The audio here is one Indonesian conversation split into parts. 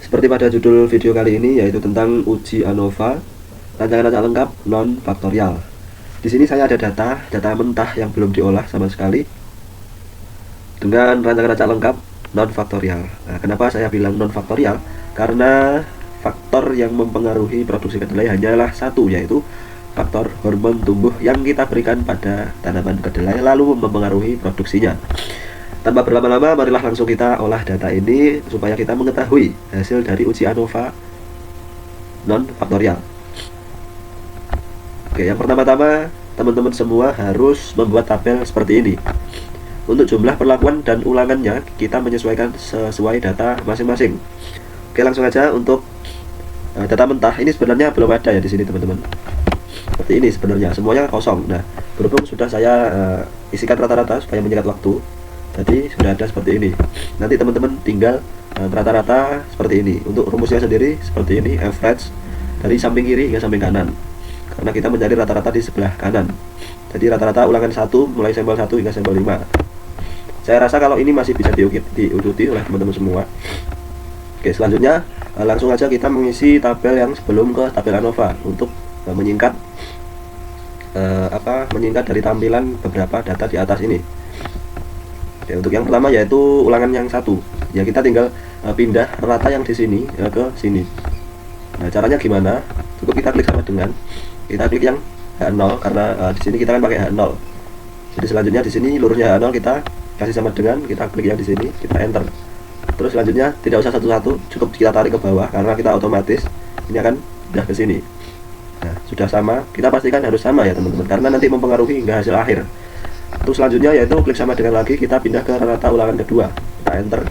Seperti pada judul video kali ini, yaitu tentang uji ANOVA, rancangan acak lengkap non faktorial. Di sini saya ada data mentah yang belum diolah sama sekali dengan rancangan acak lengkap non faktorial. Nah, kenapa saya bilang non faktorial? Karena faktor yang mempengaruhi produksi kedelai hanyalah satu, yaitu faktor hormon tumbuh yang kita berikan pada tanaman kedelai lalu mempengaruhi produksinya. Tanpa berlama-lama, marilah langsung kita olah data ini supaya kita mengetahui hasil dari uji ANOVA non faktorial. Oke, yang pertama-tama teman-teman semua harus membuat tabel seperti ini. Untuk jumlah perlakuan dan ulangannya kita menyesuaikan sesuai data masing-masing. Oke, langsung aja untuk data mentah. Ini sebenarnya belum ada ya di sini teman-teman. Seperti ini sebenarnya, semuanya kosong. Nah, berhubung sudah saya isikan rata-rata supaya menyingkat waktu, jadi sudah ada seperti ini. Nanti teman-teman tinggal rata-rata seperti ini. Untuk rumusnya sendiri seperti ini, average dari samping kiri hingga samping kanan, karena kita mencari rata-rata di sebelah kanan. Jadi rata-rata ulangan 1 mulai sampel 1 hingga sampel 5. Saya rasa kalau ini masih bisa diikuti oleh teman-teman semua. Oke, selanjutnya langsung aja kita mengisi tabel yang sebelum ke tabel ANOVA untuk menyingkat menyingkat dari tampilan beberapa data di atas ini. Oke, untuk yang pertama yaitu ulangan yang 1. Ya, kita tinggal pindah rata yang di sini ke sini. Nah, caranya gimana? Cukup kita klik sama dengan, kita klik yang H0 karena di sini kita kan pakai H0. Jadi selanjutnya di sini lurusnya H0 kita kasih sama dengan, kita klik yang di sini, kita enter. Terus selanjutnya tidak usah satu-satu, cukup kita tarik ke bawah karena kita otomatis ini akan pindah ke sini. Nah, sudah sama, kita pastikan harus sama ya teman-teman, karena nanti mempengaruhi hingga hasil akhir. Terus selanjutnya yaitu klik sama dengan lagi, kita pindah ke rata ulangan kedua, kita enter.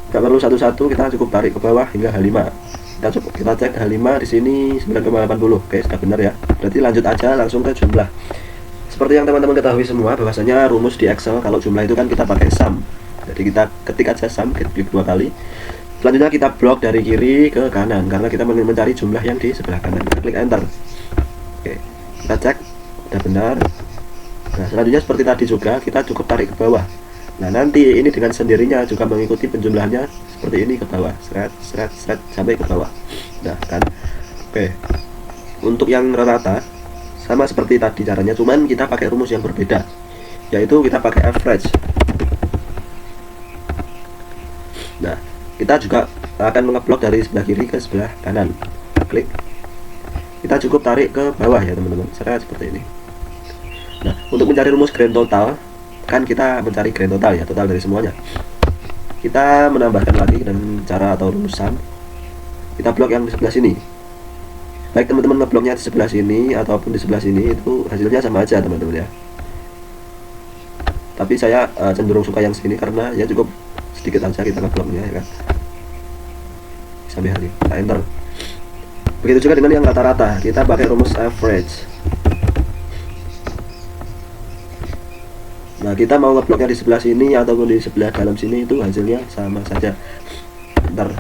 Tidak perlu satu-satu, kita cukup tarik ke bawah hingga H5. Kita cek H5 di sini 9,80. Oke, sudah benar ya. Berarti lanjut aja langsung ke jumlah. Seperti yang teman-teman ketahui semua, bahwasanya rumus di Excel kalau jumlah itu kan kita pakai sum. Jadi kita ketik aja sum, klik 2 kali. Selanjutnya kita blok dari kiri ke kanan karena kita mencari jumlah yang di sebelah kanan. Kita klik enter. Oke, kita cek sudah benar. Nah, selanjutnya seperti tadi juga kita cukup tarik ke bawah. Nah, nanti ini dengan sendirinya juga mengikuti penjumlahannya seperti ini ke bawah, seret sampai ke bawah. Nah, kan. Oke. Untuk yang rata sama seperti tadi caranya, cuman kita pakai rumus yang berbeda, yaitu kita pakai average. Nah, kita juga akan mengeblok dari sebelah kiri ke sebelah kanan. Kita klik. Kita cukup tarik ke bawah ya teman-teman, seperti ini. Nah, untuk mencari rumus grand total, kan kita mencari grand total ya, total dari semuanya. Kita menambahkan lagi dengan cara atau rumus sum. Kita blok yang di sebelah sini. Baik teman-teman ngebloknya di sebelah sini ataupun di sebelah sini, itu hasilnya sama aja teman-teman ya. Tapi saya cenderung suka yang sini karena ya cukup sedikit aja kita ngebloknya ya kan. Sampai hari kita enter. Begitu juga dengan yang rata-rata, kita pakai rumus average. Nah, kita mau ngebloknya di sebelah sini ataupun di sebelah dalam sini, itu hasilnya sama saja. Bentar.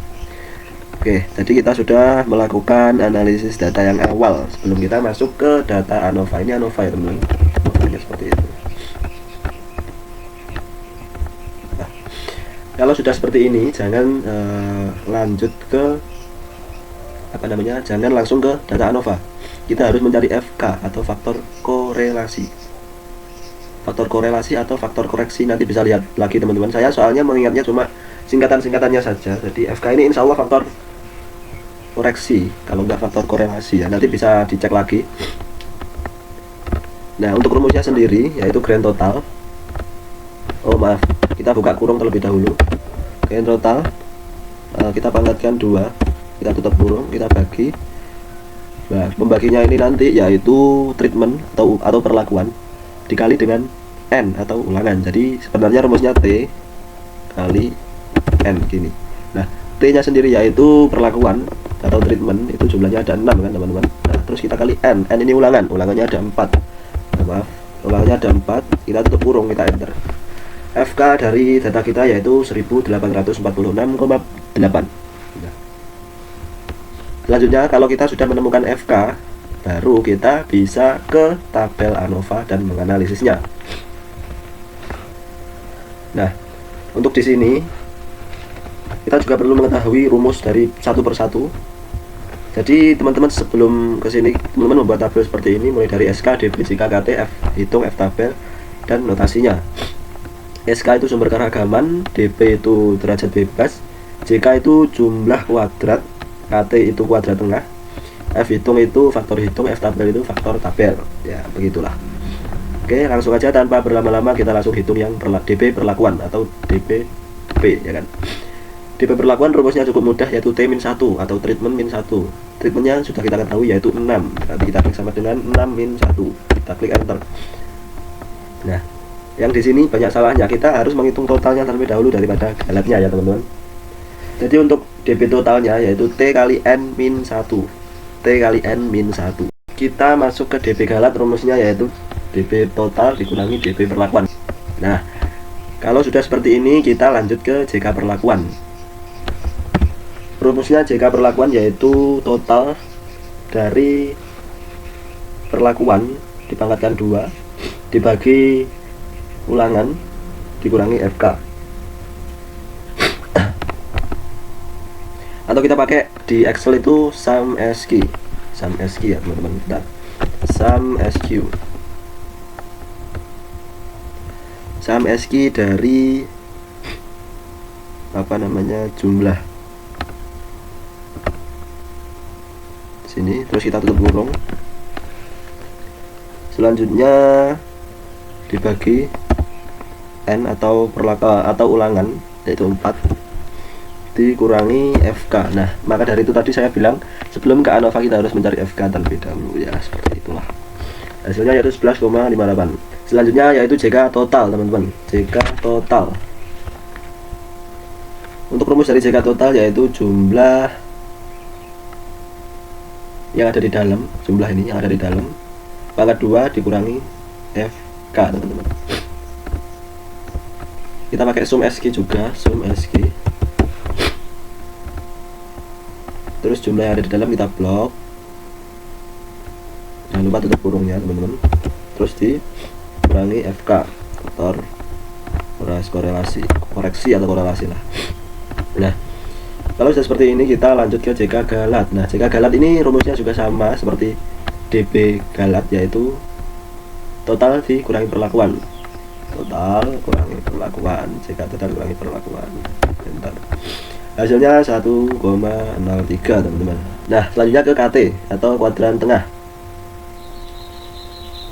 Oke, jadi kita sudah melakukan analisis data yang awal sebelum kita masuk ke data ANOVA. Ini ANOVA ya teman-teman, seperti itu. Nah, kalau sudah seperti ini, jangan lanjut ke jangan langsung ke data ANOVA. Kita harus mencari FK atau faktor korelasi. Faktor korelasi atau faktor koreksi, nanti bisa lihat lagi teman-teman. Saya soalnya mengingatnya cuma singkatan-singkatannya saja. Jadi FK ini insya Allah faktor koreksi, kalau enggak faktor korelasi ya, nanti bisa dicek lagi. Nah, untuk rumusnya sendiri yaitu grand total. Oh maaf, kita buka kurung terlebih dahulu. Grand total kita pangkatkan 2, kita tutup kurung, kita bagi. Nah, pembaginya ini nanti yaitu treatment atau perlakuan dikali dengan N atau ulangan. Jadi sebenarnya rumusnya T kali N gini. Nah, T nya sendiri yaitu perlakuan atau treatment, itu jumlahnya ada 6 kan teman-teman. Nah, terus kita kali N ini ulangannya ada 4. Nah, maaf, ulangannya ada 4, kita tutup kurung, kita enter. FK dari data kita yaitu 1846,8. Nah, selanjutnya kalau kita sudah menemukan FK, baru kita bisa ke tabel ANOVA dan menganalisisnya. Nah, untuk di sini kita juga perlu mengetahui rumus dari satu persatu. Jadi teman-teman sebelum kesini, teman-teman membuat tabel seperti ini, mulai dari SK, DB, JK, KT, F hitung, F tabel, dan notasinya. SK itu sumber keragaman, DB itu derajat bebas, JK itu jumlah kuadrat, KT itu kuadrat tengah, F hitung itu faktor hitung, F tabel itu faktor tabel. Ya begitulah. Oke, langsung aja tanpa berlama-lama kita langsung hitung yang DB perlakuan atau DBP, ya kan. DP perlakuan rumusnya cukup mudah, yaitu T-1 atau treatment min 1. Treatmentnya sudah kita ketahui, yaitu 6. Nanti kita klik sama dengan 6 min 1. Kita klik enter. Nah, yang di sini banyak salahnya. Kita harus menghitung totalnya terlebih dahulu daripada galatnya ya teman-teman. Jadi untuk DP totalnya yaitu T kali N min 1. T kali N min 1. Kita masuk ke DP galat, rumusnya yaitu DP total dikurangi DP perlakuan. Nah, kalau sudah seperti ini kita lanjut ke JK perlakuan. Rumusnya JK perlakuan yaitu total dari perlakuan dipangkatkan 2 dibagi ulangan dikurangi FK. Atau kita pakai di Excel itu sum SQ. Sum SQ ya teman-teman. Nah, sum SQ. Sum SQ dari apa namanya jumlah sini, terus kita tutup kurung. Selanjutnya dibagi N atau ulangan yaitu 4 dikurangi FK. Nah, maka dari itu tadi saya bilang sebelum ke ANOVA kita harus mencari FK terlebih dahulu ya, seperti itulah. Hasilnya yaitu 11,58. Selanjutnya yaitu JK total teman-teman. JK total. Untuk rumus dari JK total yaitu jumlah yang ada di dalam, jumlah ini yang ada di dalam pangkat 2 dikurangi FK teman-teman. Kita pakai sum SQ juga, sum SQ. Terus jumlah yang ada di dalam kita blok, jangan lupa tutup kurungnya teman-teman. Terus dikurangi FK faktor koreksi atau korelasi lah. Nah, kalau sudah seperti ini kita lanjut ke JK galat. Nah, JK galat ini rumusnya juga sama seperti DB galat, yaitu total dikurangi perlakuan. Total kurangi perlakuan, JK total kurangi perlakuan. Bentar. Hasilnya 1,03 teman-teman. Nah, selanjutnya ke KT atau kuadran tengah.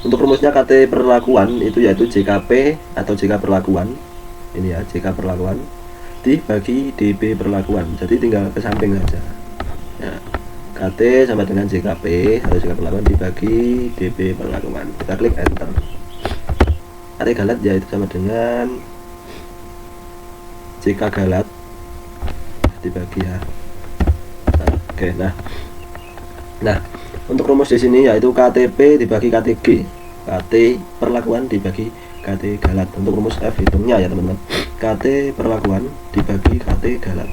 Untuk rumusnya KT perlakuan itu yaitu JKP atau JK perlakuan. Ini ya, JK perlakuan dibagi DB perlakuan, jadi tinggal ke samping saja ya. KT sama dengan JKP atau JK perlakuan dibagi DB perlakuan, kita klik enter. KT galat yaitu sama dengan JK galat dibagi ya. Oke, nah untuk rumus di sini yaitu KTP dibagi KTG, KT perlakuan dibagi KT galat. Untuk rumus F hitungnya ya teman-teman, KT perlakuan dibagi KT galat.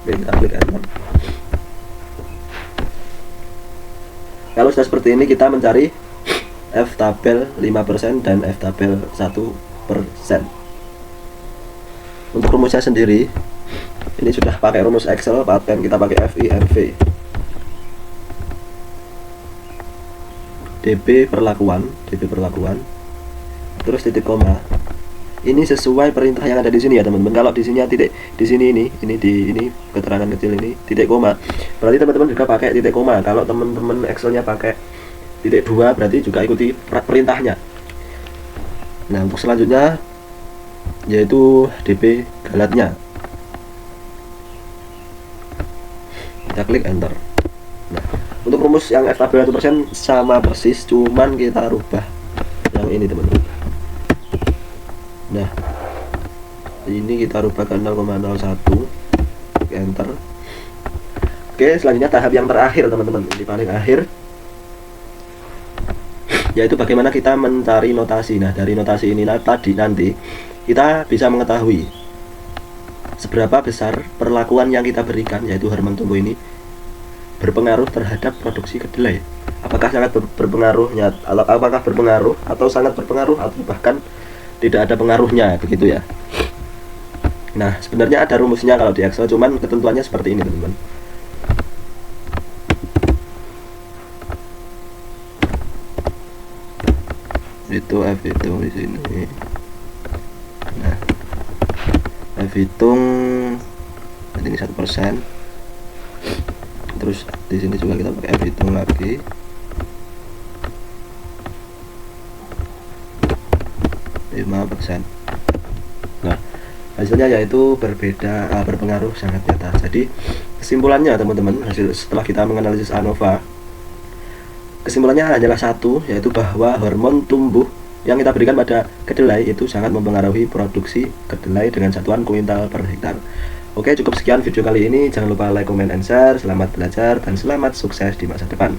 Oke, kita klik enter. Kalau sudah seperti ini kita mencari F tabel 5% dan F tabel 1%. Untuk rumusnya sendiri ini sudah pakai rumus Excel, kita pakai FIMV. DB perlakuan, terus titik koma. Ini sesuai perintah yang ada di sini ya teman-teman. Kalau di sini titik, di sini ini keterangan kecil ini titik koma. Berarti teman-teman juga pakai titik koma. Kalau teman-teman Excelnya pakai titik 2 berarti juga ikuti perintahnya. Nah, untuk selanjutnya yaitu DB galatnya. Kita klik enter. Nah, untuk rumus yang F tabel 1% sama persis, cuman kita rubah yang ini teman-teman. Nah, ini kita rubah ke 0,01, enter. Oke, selanjutnya tahap yang terakhir teman-teman, ini paling akhir, yaitu bagaimana kita mencari notasi. Nah, dari notasi ini nanti kita bisa mengetahui seberapa besar perlakuan yang kita berikan, yaitu Hermann Tumbuh ini berpengaruh terhadap produksi kedelai. Apakah sangat berpengaruhnya, apakah berpengaruh atau sangat berpengaruh, atau bahkan tidak ada pengaruhnya, begitu ya. Nah, sebenarnya ada rumusnya kalau di Excel, cuman ketentuannya seperti ini teman-teman. Itu F hitung di sini. Nah, F hitung ini 1%. Terus di sini juga kita pakai F hitung lagi. %. Nah, hasilnya yaitu berpengaruh sangat nyata. Jadi kesimpulannya teman-teman, hasil setelah kita menganalisis ANOVA, kesimpulannya hanyalah satu, yaitu bahwa hormon tumbuh yang kita berikan pada kedelai itu sangat mempengaruhi produksi kedelai dengan satuan kuintal per hektar. Oke, cukup sekian video kali ini. Jangan lupa like, comment, and share. Selamat belajar dan selamat sukses di masa depan.